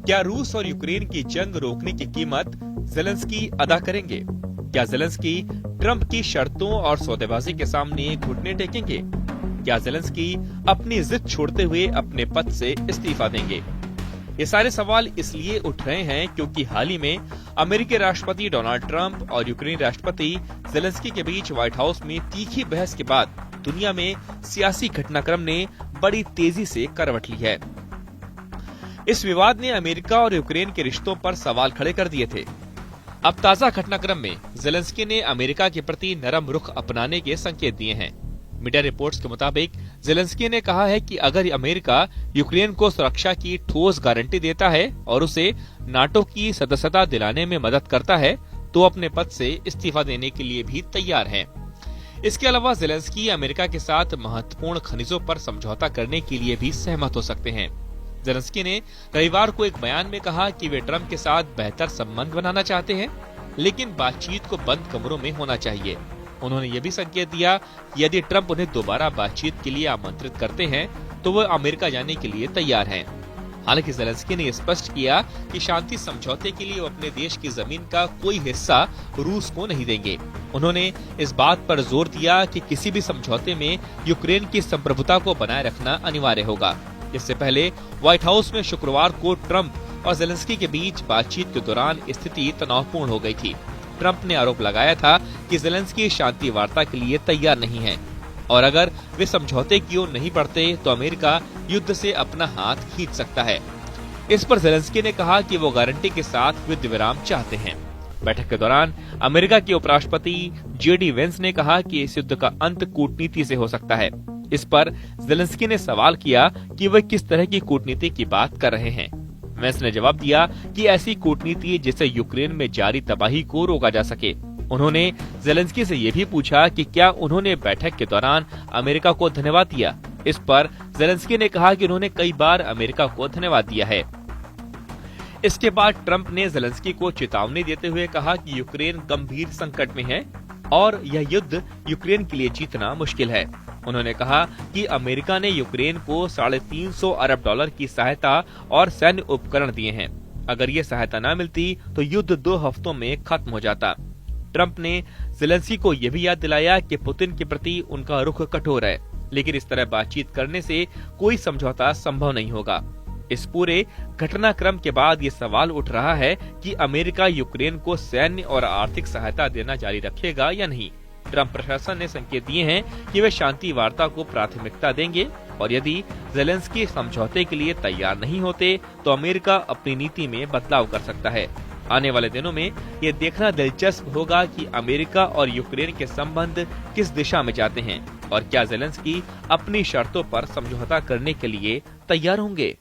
क्या रूस और यूक्रेन की जंग रोकने की कीमत ज़ेलेंस्की अदा करेंगे? क्या ज़ेलेंस्की ट्रंप की शर्तों और सौदेबाजी के सामने घुटने टेकेंगे? क्या ज़ेलेंस्की अपनी जिद छोड़ते हुए अपने पद से इस्तीफा देंगे? ये सारे सवाल इसलिए उठ रहे हैं क्योंकि हाल ही में अमेरिकी राष्ट्रपति डोनाल्ड ट्रंप और यूक्रेनी राष्ट्रपति ज़ेलेंस्की के बीच व्हाइट हाउस में तीखी बहस के बाद दुनिया में सियासी घटनाक्रम ने बड़ी तेजी से करवट ली है। इस विवाद ने अमेरिका और यूक्रेन के रिश्तों पर सवाल खड़े कर दिए थे। अब ताजा घटनाक्रम में ज़ेलेंस्की ने अमेरिका के प्रति नरम रुख अपनाने के संकेत दिए हैं। मीडिया रिपोर्ट्स के मुताबिक ज़ेलेंस्की ने कहा है कि अगर अमेरिका यूक्रेन को सुरक्षा की ठोस गारंटी देता है और उसे नाटो की सदस्यता दिलाने में मदद करता है तो अपने पद से इस्तीफा देने के लिए भी तैयार हैं। इसके अलावा ज़ेलेंस्की अमेरिका के साथ महत्वपूर्ण खनिजों पर समझौता करने के लिए भी सहमत हो सकते हैं। ज़ेलेंस्की ने रविवार को एक बयान में कहा कि वे ट्रंप के साथ बेहतर संबंध बनाना चाहते हैं, लेकिन बातचीत को बंद कमरों में होना चाहिए। उन्होंने ये भी संकेत दिया कि यदि ट्रंप उन्हें दोबारा बातचीत के लिए आमंत्रित करते हैं तो वो अमेरिका जाने के लिए तैयार हैं। हालांकि ज़ेलेंस्की ने स्पष्ट किया कि शांति समझौते के लिए वो अपने देश की जमीन का कोई हिस्सा रूस को नहीं देंगे। उन्होंने इस बात पर जोर दिया कि किसी भी समझौते में यूक्रेन की संप्रभुता को बनाए रखना अनिवार्य होगा। इससे पहले व्हाइट हाउस में शुक्रवार को ट्रंप और ज़ेलेंस्की के बीच बातचीत के दौरान स्थिति तनावपूर्ण हो गई थी। ट्रंप ने आरोप लगाया था कि ज़ेलेंस्की शांति वार्ता के लिए तैयार नहीं है और अगर वे समझौते की ओर नहीं बढ़ते तो अमेरिका युद्ध से अपना हाथ खींच सकता है। इस पर ज़ेलेंस्की ने कहा कि वो गारंटी के साथ युद्ध विराम चाहते हैं। बैठक के दौरान अमेरिका के उपराष्ट्रपति JD वेंस ने कहा कि इस युद्ध का अंत कूटनीति से हो सकता है। इस पर ज़ेलेंस्की ने सवाल किया कि वे किस तरह की कूटनीति की बात कर रहे हैं। वेंस ने जवाब दिया कि ऐसी कूटनीति जिससे यूक्रेन में जारी तबाही को रोका जा सके। उन्होंने ज़ेलेंस्की से ये भी पूछा कि क्या उन्होंने बैठक के दौरान अमेरिका को धन्यवाद दिया। इस पर ज़ेलेंस्की ने कहा कि उन्होंने कई बार अमेरिका को धन्यवाद दिया है। इसके बाद ट्रंप ने ज़ेलेंस्की को चेतावनी देते हुए कहा कि यूक्रेन गंभीर संकट में है और यह युद्ध यूक्रेन के लिए जीतना मुश्किल है। उन्होंने कहा कि अमेरिका ने यूक्रेन को $350 अरब की सहायता और सैन्य उपकरण दिए हैं। अगर ये सहायता न मिलती तो युद्ध 2 हफ्तों में खत्म हो जाता। ट्रंप ने ज़ेलेंस्की को यह भी याद दिलाया कि पुतिन के प्रति उनका रुख कठोर है, लेकिन इस तरह बातचीत करने से कोई समझौता संभव नहीं होगा। इस पूरे घटनाक्रम के बाद ये सवाल उठ रहा है कि अमेरिका यूक्रेन को सैन्य और आर्थिक सहायता देना जारी रखेगा या नहीं। ट्रंप प्रशासन ने संकेत दिए हैं कि वे शांति वार्ता को प्राथमिकता देंगे और यदि ज़ेलेंस्की समझौते के लिए तैयार नहीं होते तो अमेरिका अपनी नीति में बदलाव कर सकता है। आने वाले दिनों में ये देखना दिलचस्प होगा कि अमेरिका और यूक्रेन के संबंध किस दिशा में जाते हैं और क्या ज़ेलेंस्की अपनी शर्तों पर समझौता करने के लिए तैयार होंगे।